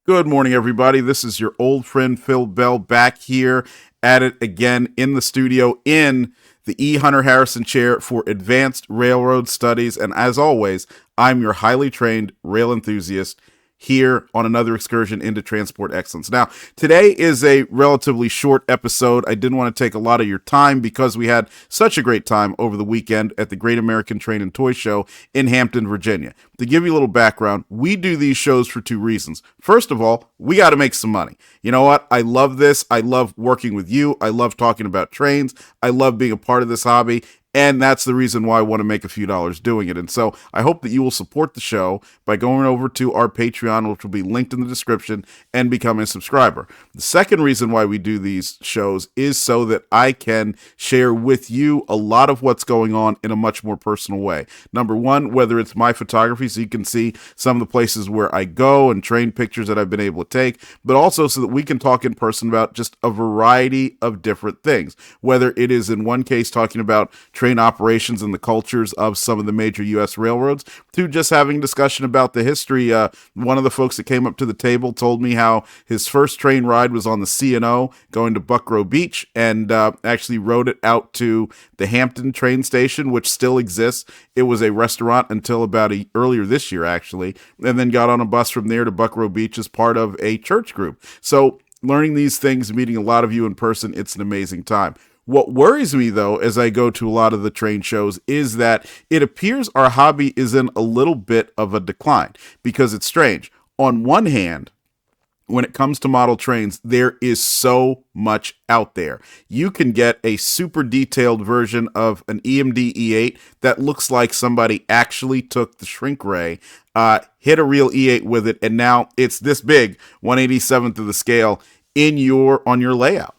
Good morning, everybody. This is your old friend Phil Bell back here at it again in the studio in the E. Hunter Harrison Chair for Advanced Railroad Studies. And as always, I'm your highly trained rail enthusiast here on another excursion into transport excellence. Now, today is a relatively short episode. I didn't want to take a lot of your time because we had such a great time over the weekend at the Great American Train and Toy Show in Hampton, Virginia. To give you a little background, we do these shows for two reasons. First of all, we got to make some money. You know what? I love this. I love working with you. I love talking about trains. I love being a part of this hobby. And that's the reason why I want to make a few dollars doing it. And so I hope that you will support the show by going over to our Patreon, which will be linked in the description, and becoming a subscriber. The second reason why we do these shows is so that I can share with you a lot of what's going on in a much more personal way. Number one, whether it's my photography, so you can see some of the places where I go and train pictures that I've been able to take, but also so that we can talk in person about just a variety of different things. Whether it is in one case talking about train operations and the cultures of some of the major U.S. railroads, to just having discussion about the history. One of the folks that came up to the table told me how his first train ride was on the C&O going to Buckrow Beach, and actually rode it out to the Hampton train station, which still exists. It was a restaurant until about earlier this year, actually, and then got on a bus from there to Buckrow Beach as part of a church group. So learning these things, meeting a lot of you in person, it's an amazing time. What worries me, though, as I go to a lot of the train shows, is that it appears our hobby is in a little bit of a decline, because it's strange. On one hand, when it comes to model trains, there is so much out there. You can get a super detailed version of an EMD E8 that looks like somebody actually took the shrink ray, hit a real E8 with it, and now it's this big, 1/87th of the scale on your layout.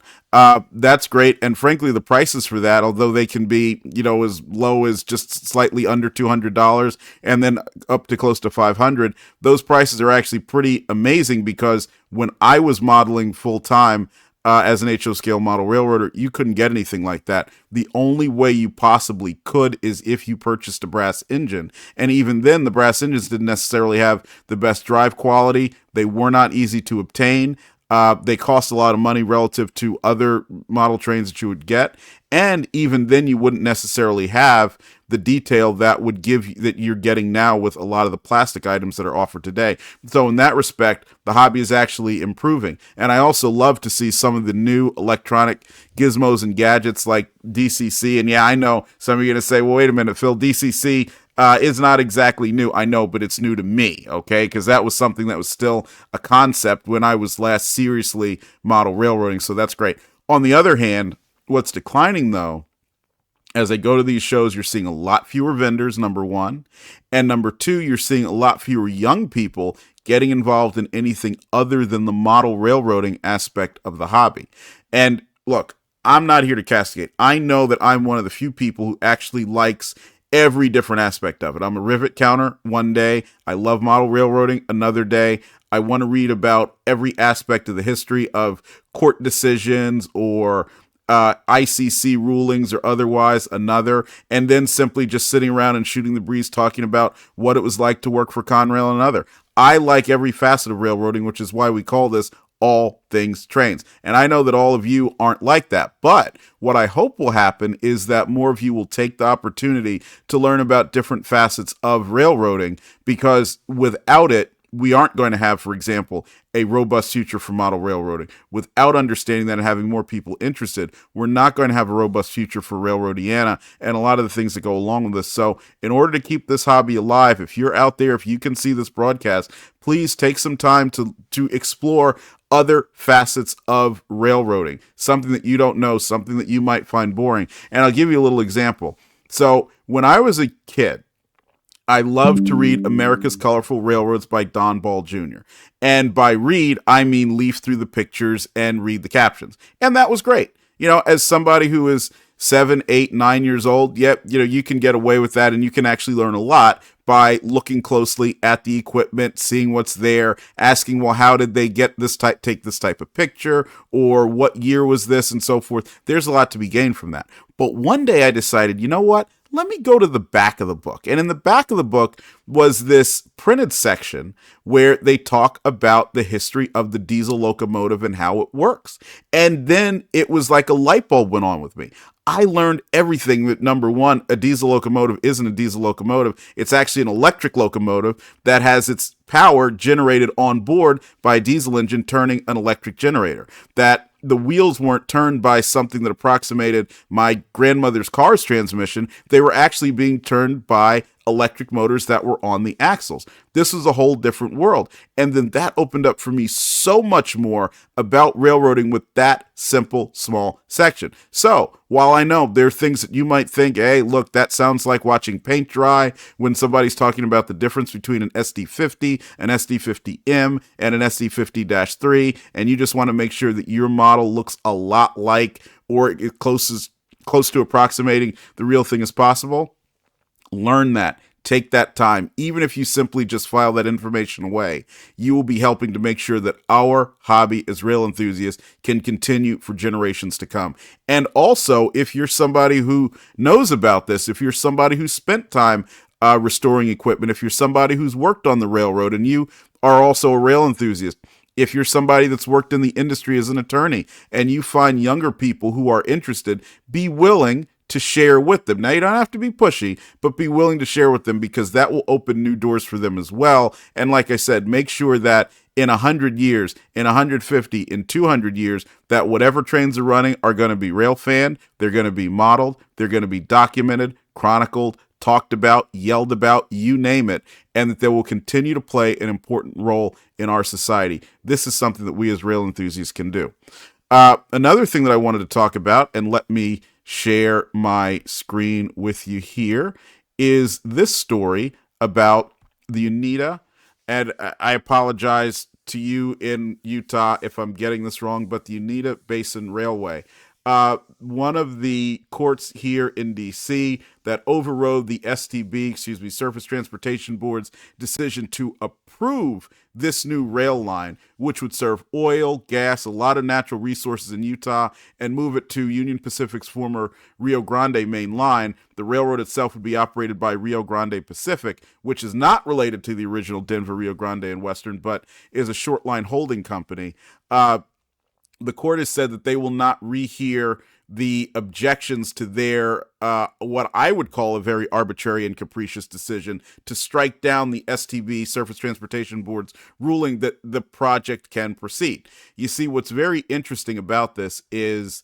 That's great. And frankly, the prices for that, although they can be, as low as just slightly under $200 and then up to close to $500, those prices are actually pretty amazing, because when I was modeling full time, as an HO scale model railroader, you couldn't get anything like that. The only way you possibly could is if you purchased a brass engine. And even then, the brass engines didn't necessarily have the best drive quality. They were not easy to obtain. They cost a lot of money relative to other model trains that you would get. And even then, you wouldn't necessarily have the detail that would that you're getting now with a lot of the plastic items that are offered today. So in that respect, the hobby is actually improving. And I also love to see some of the new electronic gizmos and gadgets like DCC. And yeah, I know some of you are going to say, well, wait a minute, Phil, DCC is not exactly new. I know, but it's new to me, okay? Because that was something that was still a concept when I was last seriously model railroading, so that's great. On the other hand, what's declining, though, as I go to these shows, you're seeing a lot fewer vendors, number one. And number two, you're seeing a lot fewer young people getting involved in anything other than the model railroading aspect of the hobby. And look, I'm not here to castigate. I know that I'm one of the few people who actually likes every different aspect of it. I'm a rivet counter one day. I love model railroading another day. I want to read about every aspect of the history of court decisions or ICC rulings or otherwise another, and then simply just sitting around and shooting the breeze talking about what it was like to work for Conrail and another. I like every facet of railroading, which is why we call this All Things Trains. And I know that all of you aren't like that, but what I hope will happen is that more of you will take the opportunity to learn about different facets of railroading, because without it, we aren't going to have, for example, a robust future for model railroading. Without understanding that and having more people interested, we're not going to have a robust future for Railroadiana and a lot of the things that go along with this. So in order to keep this hobby alive, if you're out there, if you can see this broadcast, please take some time to explore other facets of railroading, something that you don't know, something that you might find boring. And I'll give you a little example. So when I was a kid, I loved to read America's Colorful Railroads by Don Ball Jr. And by read, I mean leaf through the pictures and read the captions. And that was great. As somebody who is 7, 8, 9 years old, yep, you can get away with that, and you can actually learn a lot by looking closely at the equipment, seeing what's there, asking, well, how did they take this type of picture, or what year was this, and so forth. There's a lot to be gained from that. But one day I decided, you know what? let me go to the back of the book. And in the back of the book was this printed section where they talk about the history of the diesel locomotive and how it works. And then it was like a light bulb went on with me. I learned everything that, number one, a diesel locomotive isn't a diesel locomotive. It's actually an electric locomotive that has its power generated on board by a diesel engine turning an electric generator. That the wheels weren't turned by something that approximated my grandmother's car's transmission. They were actually being turned by electric motors that were on the axles. This was a whole different world. And then that opened up for me so much more about railroading with that simple, small section. So while I know there are things that you might think, hey, look, that sounds like watching paint dry when somebody's talking about the difference between an SD50, an SD50M, and an SD50-3, and you just want to make sure that your model looks a lot like, or close to approximating the real thing as possible. Learn that. Take that time. Even if you simply just file that information away, you will be helping to make sure that our hobby as rail enthusiasts can continue for generations to come. And also, if you're somebody who knows about this, if you're somebody who spent time restoring equipment, if you're somebody who's worked on the railroad and you are also a rail enthusiast, if you're somebody that's worked in the industry as an attorney and you find younger people who are interested, be willing to share with them. Now, you don't have to be pushy, but be willing to share with them because that will open new doors for them as well. And like I said, make sure that in 100 years, in 150, in 200 years, that whatever trains are running are going to be rail fanned, they're going to be modeled, they're going to be documented, chronicled, talked about, yelled about, you name it, and that they will continue to play an important role in our society. This is something that we as rail enthusiasts can do. Another thing that I wanted to talk about, and let me share my screen with you here, is this story about the Uinta. And I apologize to you in Utah if I'm getting this wrong, but the Uinta Basin Railway. One of the courts here in D.C. that overrode the Surface Transportation Board's decision to approve this new rail line, which would serve oil, gas, a lot of natural resources in Utah, and move it to Union Pacific's former Rio Grande main line. The railroad itself would be operated by Rio Grande Pacific, which is not related to the original Denver, Rio Grande, and Western, but is a short line holding company. The court has said that they will not rehear the objections to their, what I would call a very arbitrary and capricious decision to strike down the STB, Surface Transportation Board's ruling that the project can proceed. You see, what's very interesting about this is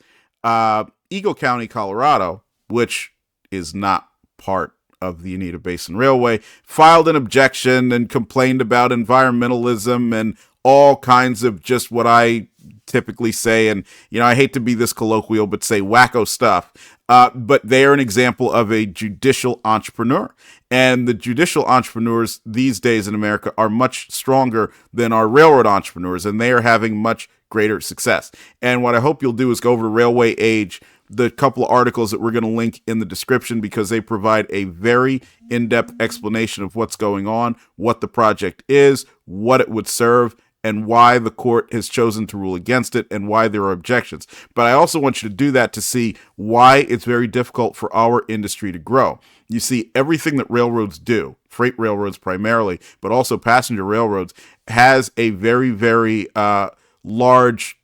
Eagle County, Colorado, which is not part of the Uinta Basin Railway, filed an objection and complained about environmentalism and all kinds of just what I typically say, and I hate to be this colloquial, but say wacko stuff. But they are an example of a judicial entrepreneur. And the judicial entrepreneurs these days in America are much stronger than our railroad entrepreneurs, and they are having much greater success. And what I hope you'll do is go over to Railway Age, the couple of articles that we're going to link in the description, because they provide a very in-depth explanation of what's going on, what the project is, what it would serve, and why the court has chosen to rule against it and why there are objections. But I also want you to do that to see why it's very difficult for our industry to grow. You see, everything that railroads do, freight railroads primarily, but also passenger railroads, has a very, very large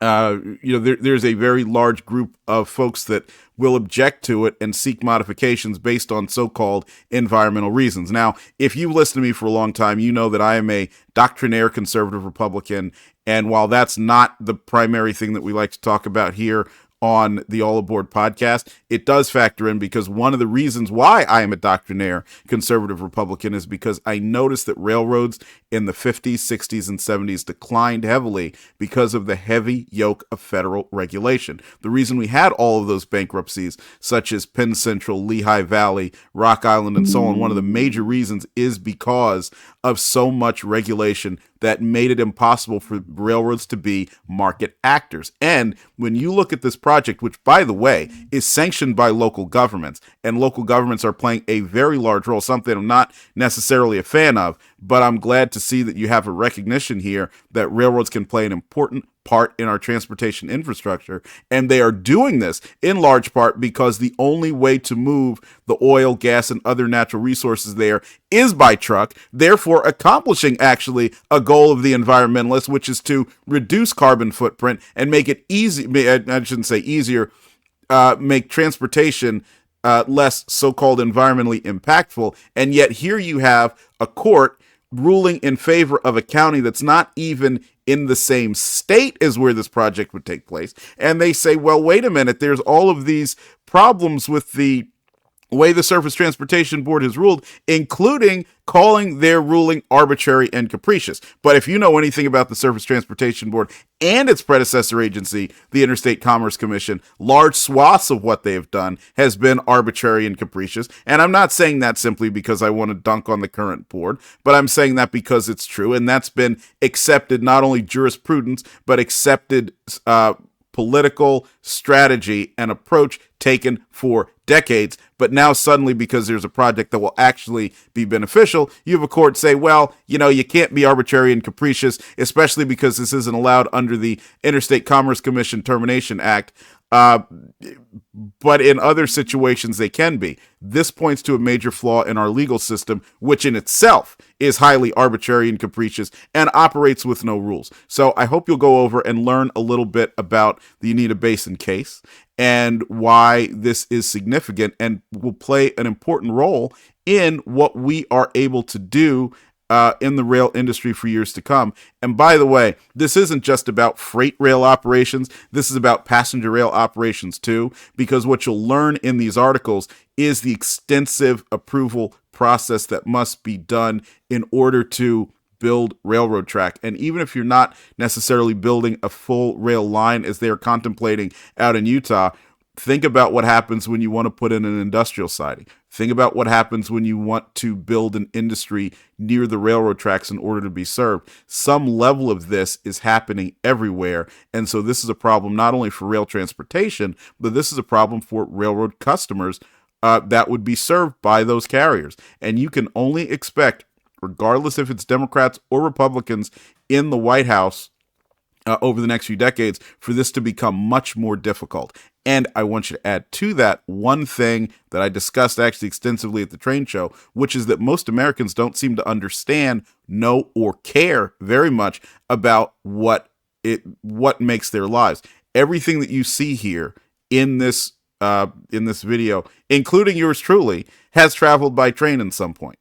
there's a very large group of folks that will object to it and seek modifications based on so-called environmental reasons. Now, if you've listened to me for a long time, you know that I am a doctrinaire conservative Republican, and while that's not the primary thing that we like to talk about here on the All Aboard podcast, it does factor in because one of the reasons why I am a doctrinaire conservative Republican is because I noticed that railroads in the 50s, 60s, and 70s declined heavily because of the heavy yoke of federal regulation. The reason we had all of those bankruptcies, such as Penn Central, Lehigh Valley, Rock Island, and so on, one of the major reasons is because of so much regulation that made it impossible for railroads to be market actors. And when you look at this project, which, by the way, is sanctioned by local governments, and local governments are playing a very large role, something I'm not necessarily a fan of, but I'm glad to see that you have a recognition here that railroads can play an important part in our transportation infrastructure. And they are doing this in large part because the only way to move the oil, gas, and other natural resources there is by truck, therefore accomplishing actually a goal of the environmentalists, which is to reduce carbon footprint and make it easy. I shouldn't say easier, make transportation less so-called environmentally impactful. And yet here you have a court ruling in favor of a county that's not even in the same state as where this project would take place. And they say, well, wait a minute, there's all of these problems with the way the Surface Transportation Board has ruled, including calling their ruling arbitrary and capricious. But if you know anything about the Surface Transportation Board and its predecessor agency, the Interstate Commerce Commission, large swaths of what they have done has been arbitrary and capricious. And I'm not saying that simply because I want to dunk on the current board, but I'm saying that because it's true. And that's been accepted, not only jurisprudence, but accepted political strategy and approach taken for decades. But now suddenly, because there's a project that will actually be beneficial, you have a court say, well, you can't be arbitrary and capricious, especially because this isn't allowed under the Interstate Commerce Commission Termination Act. But in other situations, they can be. This points to a major flaw in our legal system, which in itself is highly arbitrary and capricious and operates with no rules. So I hope you'll go over and learn a little bit about the Uinta Basin case and why this is significant and will play an important role in what we are able to do in the rail industry for years to come. And by the way, this isn't just about freight rail operations. This is about passenger rail operations too, because what you'll learn in these articles is the extensive approval process that must be done in order to build railroad track. And even if you're not necessarily building a full rail line as they're contemplating out in Utah, think about what happens when you want to put in an industrial siding. Think about what happens when you want to build an industry near the railroad tracks in order to be served. Some level of this is happening everywhere. And so this is a problem not only for rail transportation, but this is a problem for railroad customers that would be served by those carriers. And you can only expect, regardless if it's Democrats or Republicans in the White House over the next few decades, for this to become much more difficult. And I want you to add to that one thing that I discussed actually extensively at the train show, which is that most Americans don't seem to understand, know, or care very much about what makes their lives. Everything that you see here in this video, including yours truly, has traveled by train at some point.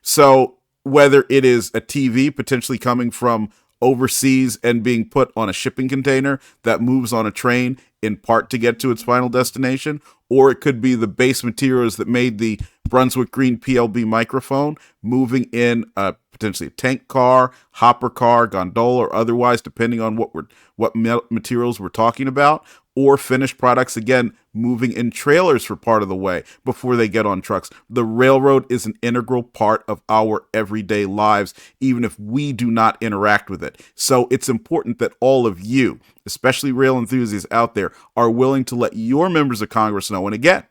So whether it is a TV potentially coming from overseas and being put on a shipping container that moves on a train in part to get to its final destination, or it could be the base materials that made the Brunswick Green PLB microphone moving in potentially a tank car, hopper car, gondola, or otherwise, depending on what materials we're talking about, or finished products, again, moving in trailers for part of the way before they get on trucks. The railroad is an integral part of our everyday lives, even if we do not interact with it. So it's important that all of you, especially rail enthusiasts out there, are willing to let your members of Congress know. And again,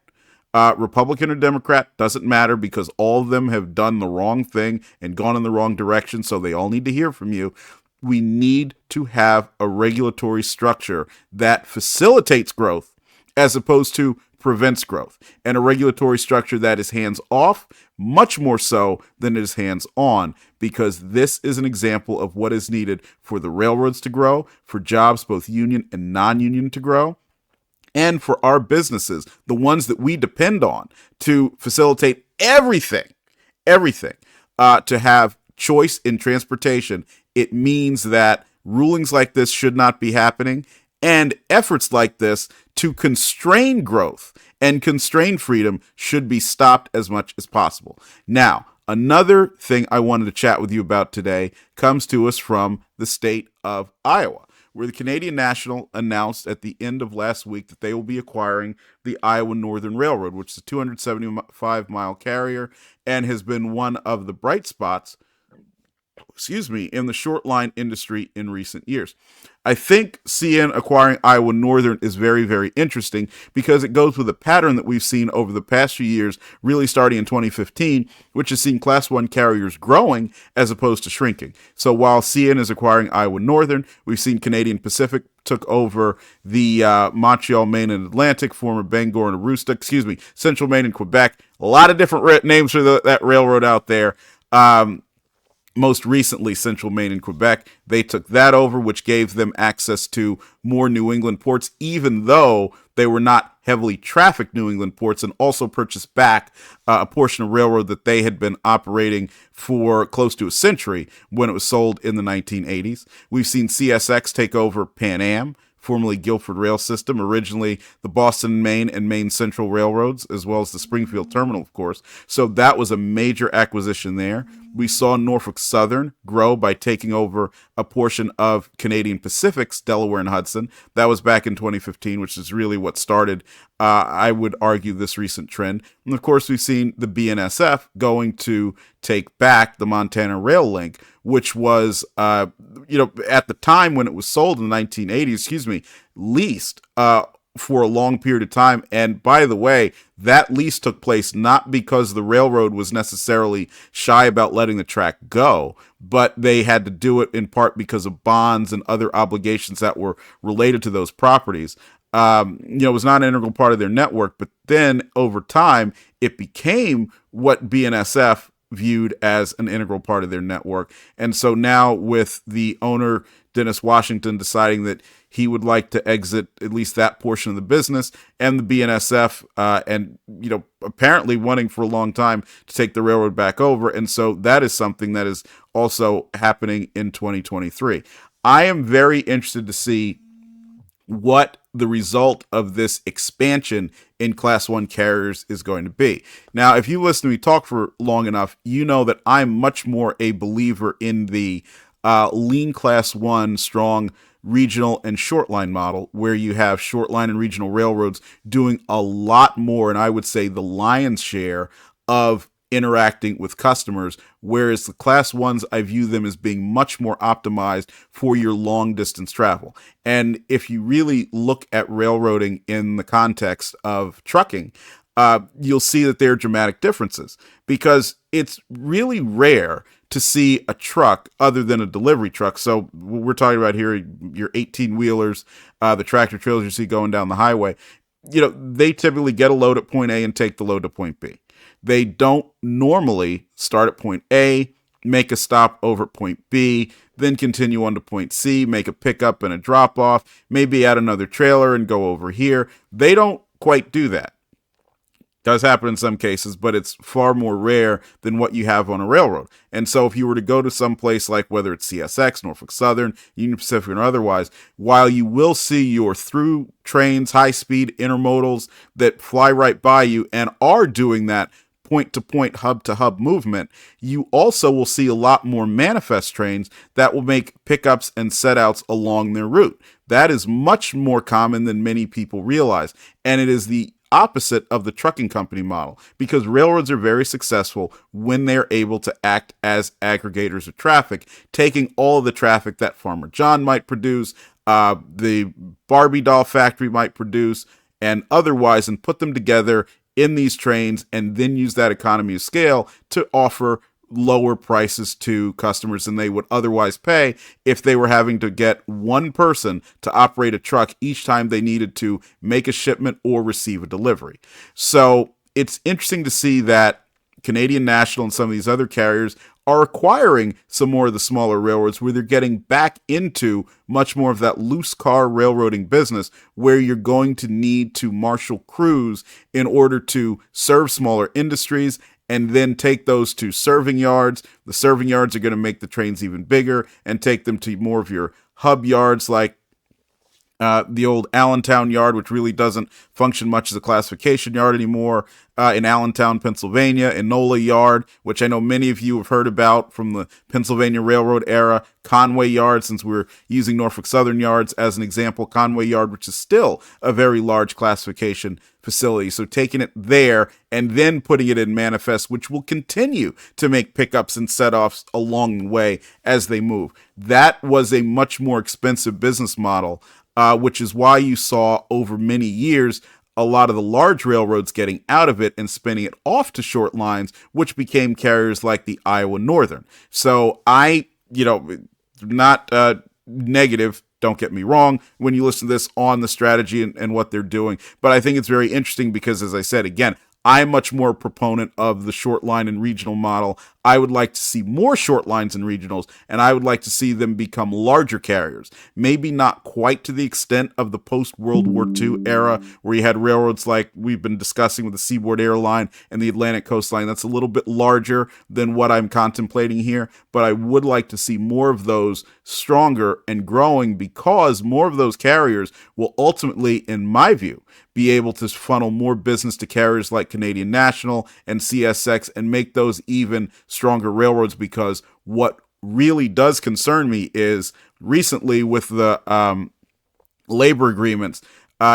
Republican or Democrat, doesn't matter, because all of them have done the wrong thing and gone in the wrong direction, so they all need to hear from you. We need to have a regulatory structure that facilitates growth as opposed to prevents growth, and a regulatory structure that is hands off much more so than it is hands on, because this is an example of what is needed for the railroads to grow, for jobs, both union and non-union, to grow, and for our businesses, the ones that we depend on to facilitate everything, to have choice in transportation. It means that rulings like this should not be happening, and efforts like this to constrain growth and constrain freedom should be stopped as much as possible. Now, another thing I wanted to chat with you about today comes to us from the state of Iowa, where the Canadian National announced at the end of last week that they will be acquiring the Iowa Northern Railroad, which is a 275-mile carrier and has been one of the bright spots in the short line industry in recent years. I think CN acquiring Iowa Northern is very, very interesting because it goes with a pattern that we've seen over the past few years, really starting in 2015, which has seen Class 1 carriers growing as opposed to shrinking. So while CN is acquiring Iowa Northern, we've seen Canadian Pacific took over the Montreal, Maine, and Atlantic, former Bangor and Aroostook, Central Maine and Quebec. A lot of different names for that railroad out there. Most recently, Central Maine and Quebec, they took that over, which gave them access to more New England ports, even though they were not heavily trafficked New England ports, and also purchased back a portion of railroad that they had been operating for close to a century when it was sold in the 1980s. We've seen CSX take over Pan Am, formerly Guilford Rail System, originally the Boston, Maine, and Maine Central Railroads, as well as the Springfield Terminal, of course. So that was a major acquisition there. We saw Norfolk Southern grow by taking over a portion of Canadian Pacific's Delaware and Hudson. That was back in 2015, which is really what started, I would argue, this recent trend. And of course, we've seen the BNSF going to take back the Montana Rail Link, which was, at the time when it was sold in the 1980s, leased for a long period of time. And by the way, that lease took place not because the railroad was necessarily shy about letting the track go, but they had to do it in part because of bonds and other obligations that were related to those properties. It was not an integral part of their network, but then over time, it became what BNSF viewed as an integral part of their network. And so now with the owner, Dennis Washington, deciding that he would like to exit at least that portion of the business, and the BNSF, apparently wanting for a long time to take the railroad back over. And so that is something that is also happening in 2023. I am very interested to see what the result of this expansion in Class 1 carriers is going to be. Now, if you listen to me talk for long enough, you know that I'm much more a believer in the lean Class 1 strong regional and short line model, where you have short line and regional railroads doing a lot more, and I would say the lion's share of interacting with customers, whereas the Class 1s, I view them as being much more optimized for your long distance travel. And if you really look at railroading in the context of trucking, you'll see that there are dramatic differences, because it's really rare to see a truck other than a delivery truck. So we're talking about here, your 18-wheelers, the tractor trailers you see going down the highway. They typically get a load at point A and take the load to point B. They don't normally start at point A, make a stop over at point B, then continue on to point C, make a pickup and a drop off, maybe add another trailer and go over here. They don't quite do that. Does happen in some cases, but it's far more rare than what you have on a railroad. And so if you were to go to some place like whether it's CSX, Norfolk Southern, Union Pacific, or otherwise, while you will see your through trains, high-speed intermodals that fly right by you and are doing that point-to-point, hub-to-hub movement, you also will see a lot more manifest trains that will make pickups and setouts along their route. That is much more common than many people realize, and it is the opposite of the trucking company model, because railroads are very successful when they're able to act as aggregators of traffic, taking all of the traffic that Farmer John might produce, the Barbie doll factory might produce, and otherwise, and put them together in these trains, and then use that economy of scale to offer lower prices to customers than they would otherwise pay if they were having to get one person to operate a truck each time they needed to make a shipment or receive a delivery. So it's interesting to see that Canadian National and some of these other carriers are acquiring some more of the smaller railroads, where they're getting back into much more of that loose car railroading business, where you're going to need to marshal crews in order to serve smaller industries and then take those to serving yards. The serving yards are going to make the trains even bigger and take them to more of your hub yards like The old Allentown yard, which really doesn't function much as a classification yard anymore, in Allentown, Pennsylvania, Enola Yard, which I know many of you have heard about from the Pennsylvania Railroad era, Conway Yard, since we're using Norfolk Southern yards as an example, Conway Yard, which is still a very large classification facility. So taking it there and then putting it in Manifest, which will continue to make pickups and set-offs along the way as they move. That was a much more expensive business model, which is why you saw over many years a lot of the large railroads getting out of it and spinning it off to short lines, which became carriers like the Iowa Northern. So not negative, don't get me wrong, when you listen to this on the strategy and what they're doing. But I think it's very interesting because, as I said, again, I'm much more a proponent of the short line and regional model. I would like to see more short lines and regionals, and I would like to see them become larger carriers. Maybe not quite to the extent of the post-World War II era, where you had railroads like we've been discussing with the Seaboard Airline and the Atlantic Coastline. That's a little bit larger than what I'm contemplating here, but I would like to see more of those stronger and growing, because more of those carriers will ultimately, in my view, be able to funnel more business to carriers like Canadian National and CSX and make those even stronger railroads. Because what really does concern me is recently with the labor agreements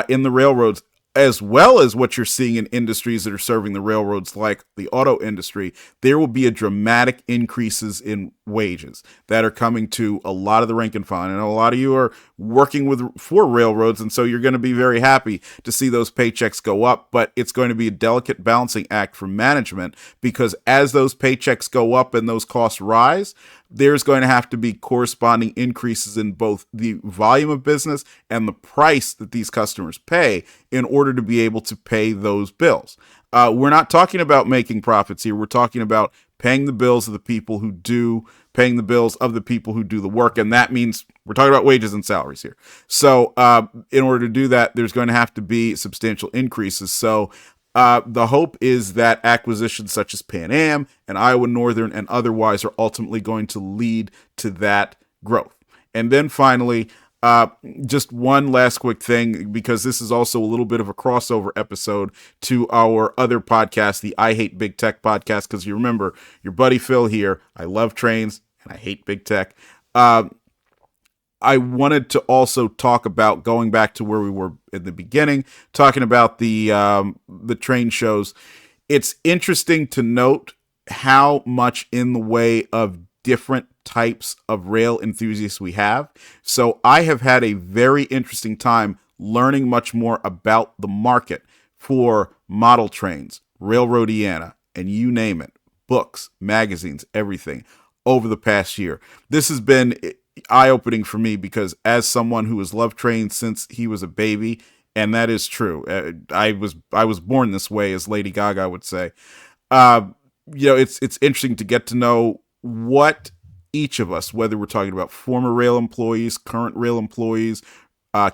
in the railroads, as well as what you're seeing in industries that are serving the railroads like the auto industry, there will be a dramatic increases in wages that are coming to a lot of the rank and file. And a lot of you are working for railroads, and so you're going to be very happy to see those paychecks go up, but it's going to be a delicate balancing act for management, because as those paychecks go up and those costs rise, there's going to have to be corresponding increases in both the volume of business and the price that these customers pay in order to be able to pay those bills. We're not talking about making profits here. We're talking about paying the bills of the people who do the work. And that means we're talking about wages and salaries here. So in order to do that, there's going to have to be substantial increases. So the hope is that acquisitions such as Pan Am and Iowa Northern and otherwise are ultimately going to lead to that growth. And then finally, just one last quick thing, because this is also a little bit of a crossover episode to our other podcast, the I Hate Big Tech podcast, because you remember your buddy Phil here. I love trains and I hate big tech. I wanted to also talk about going back to where we were in the beginning, talking about the train shows. It's interesting to note how much in the way of different types of rail enthusiasts we have. So I have had a very interesting time learning much more about the market for model trains, Railroadiana, and you name it, books, magazines, everything over the past year. This has been eye-opening for me, because as someone who has loved trains since he was a baby, and that is true, I was born this way, as Lady Gaga would say. It's interesting to get to know what each of us, whether we're talking about former rail employees, current rail employees,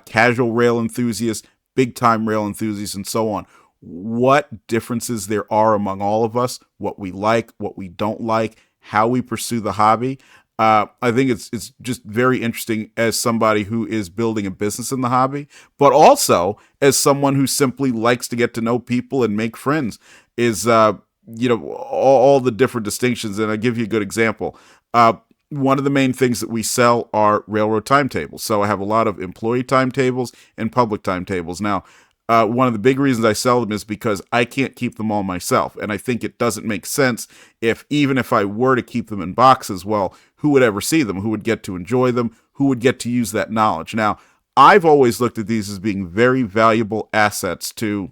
casual rail enthusiasts, big-time rail enthusiasts, and so on, what differences there are among all of us, what we like, what we don't like, how we pursue the hobby. I think it's just very interesting as somebody who is building a business in the hobby, but also as someone who simply likes to get to know people and make friends, is all the different distinctions. And I'll give you a good example. One of the main things that we sell are railroad timetables. So I have a lot of employee timetables and public timetables. Now, one of the big reasons I sell them is because I can't keep them all myself. And I think it doesn't make sense even if I were to keep them in boxes, well, who would ever see them? Who would get to enjoy them? Who would get to use that knowledge? Now, I've always looked at these as being very valuable assets to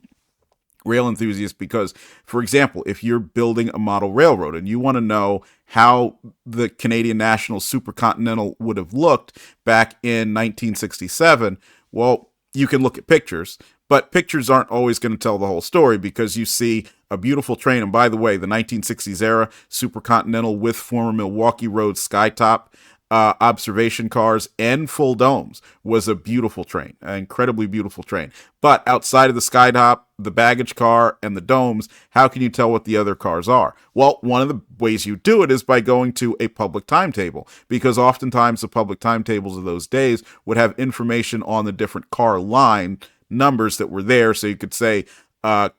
rail enthusiasts, because, for example, if you're building a model railroad and you want to know how the Canadian National Supercontinental would have looked back in 1967, well, you can look at pictures, but pictures aren't always going to tell the whole story, because you see a beautiful train. And by the way, the 1960s era Supercontinental with former Milwaukee Road skytop observation cars and full domes was a beautiful train, an incredibly beautiful train. But outside of the skytop, the baggage car, and the domes, how can you tell what the other cars are? Well, one of the ways you do it is by going to a public timetable, because oftentimes the public timetables of those days would have information on the different car line numbers that were there. So you could say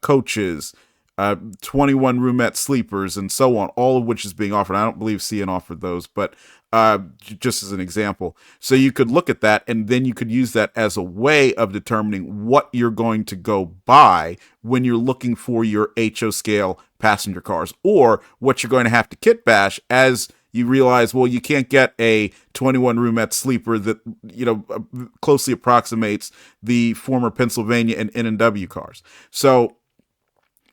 coaches, 21 roomette sleepers, and so on, all of which is being offered. I don't believe CN offered those, but just as an example. So you could look at that, and then you could use that as a way of determining what you're going to go buy when you're looking for your HO scale passenger cars, or what you're going to have to kit bash as you realize, well, you can't get a 21 roomette sleeper that, closely approximates the former Pennsylvania and N&W cars. So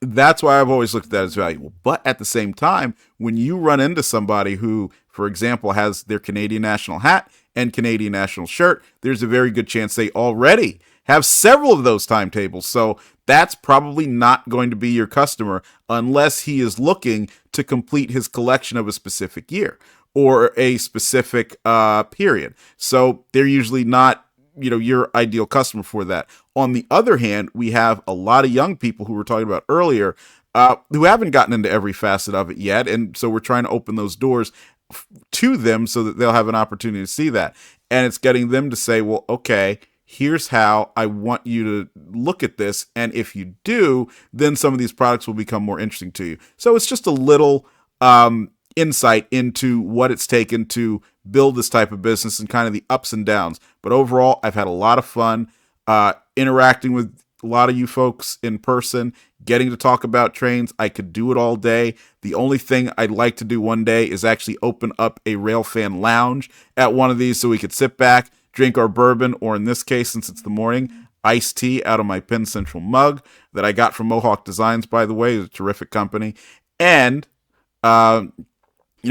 that's why I've always looked at that as valuable. But at the same time, when you run into somebody who, for example, has their Canadian National hat and Canadian National shirt, there's a very good chance they already have several of those timetables. So that's probably not going to be your customer unless he is looking to complete his collection of a specific year or a specific period. So they're usually not your ideal customer for that. On the other hand, we have a lot of young people who we were talking about earlier who haven't gotten into every facet of it yet. And so we're trying to open those doors to them so that they'll have an opportunity to see that. And it's getting them to say, well, okay, here's how I want you to look at this. And if you do, then some of these products will become more interesting to you. So it's just a little insight into what it's taken to build this type of business and kind of the ups and downs. But overall, I've had a lot of fun interacting with a lot of you folks in person, getting to talk about trains. I could do it all day. The only thing I'd like to do one day is actually open up a Railfan lounge at one of these so we could sit back, drink our bourbon, or in this case, since it's the morning, iced tea out of my Penn Central mug that I got from Mohawk Designs, by the way. It's a terrific company. And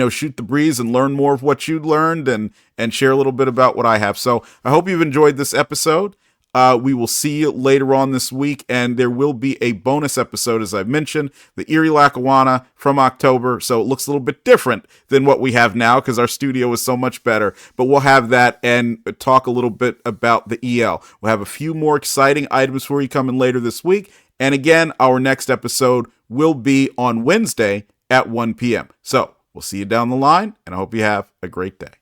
shoot the breeze and learn more of what you learned and share a little bit about what I have. So I hope you've enjoyed this episode. We will see you later on this week, and there will be a bonus episode, as I've mentioned, the Erie Lackawanna from October. So it looks a little bit different than what we have now because our studio is so much better. But we'll have that and talk a little bit about the EL. We'll have a few more exciting items for you coming later this week. And again, our next episode will be on Wednesday at 1 p.m. So we'll see you down the line, and I hope you have a great day.